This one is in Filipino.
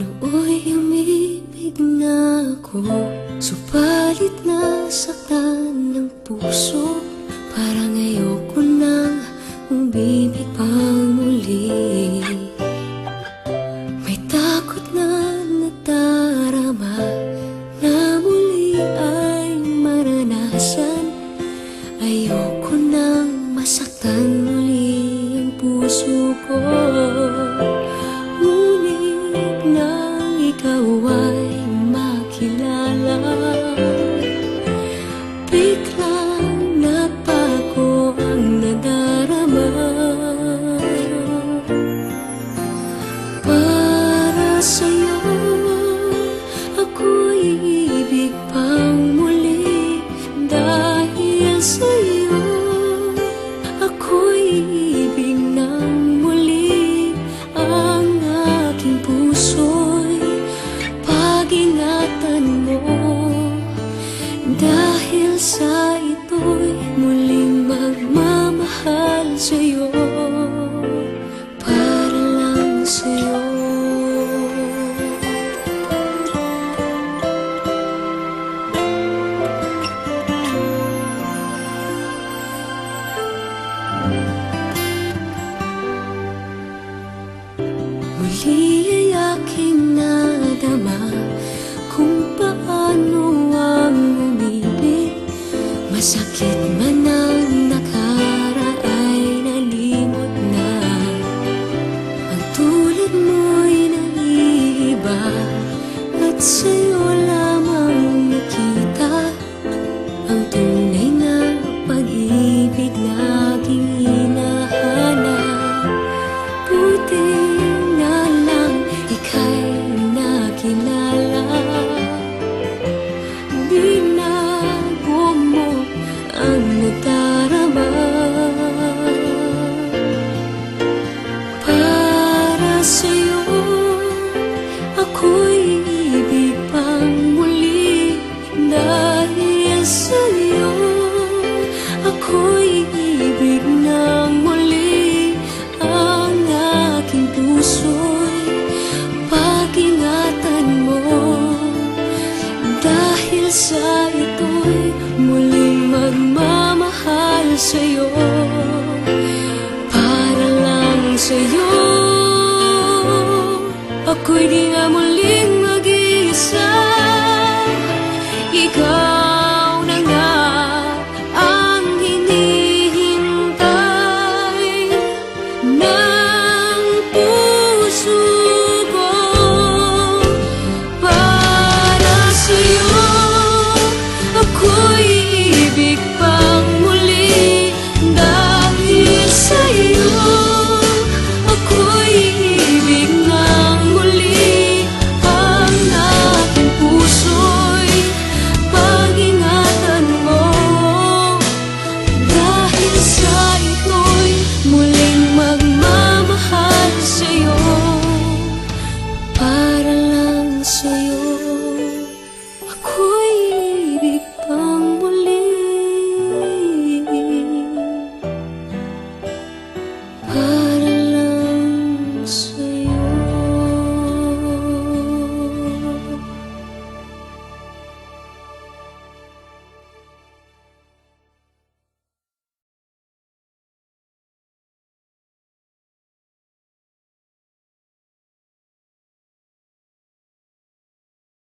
Nooy umibig na ako, subalit nasaktan ng puso. Parang ayoko nang umibig pang muli. May takot na nadarama na muli ay maranasan. Ayoko nang masaktan muli ang puso ko. Ngunit nang ikaw ay makilala, biglang nagbago ang nadarama. Para sa'yo ako'y ibig pang muli. Dahil sa'yo ako'y ibig ng muli. Ang aking puso'y pag-ingatan mo. Dahil sa ito'y muling magmamahal sa'yo, para lang sa'yo. Muli ay aking nadama kung paano ang umibig. Masakit man ang nakaraan nalimot na. Ang tulad mo'y naiiba at sa'yo lamang nakita ang tunay na pag-ibig na aking hinahanap. Buti na lang ika'y nakilala. Binago mo ang nadarama. Para sa'yo ako'y ibig pang muli. Dahil sa'yo ako'y ibig ng muli. Ang aking puso'y pag-ingatan mo. Dahil sa ito'y muling magmamahal sa'yo, para lang sa'yo. Ako'y di na muling mag-iisa. Ikaw na nga ang hinihintay ng puso ko. Para sa'yo ako'y ibig pang muli. Dahil sa'yo ako'y ibig ng muli. Ang aking puso'y pag-ingatan mo. Dahil sa ito'y muling magmamahal sa'yo, para lang sa'yo.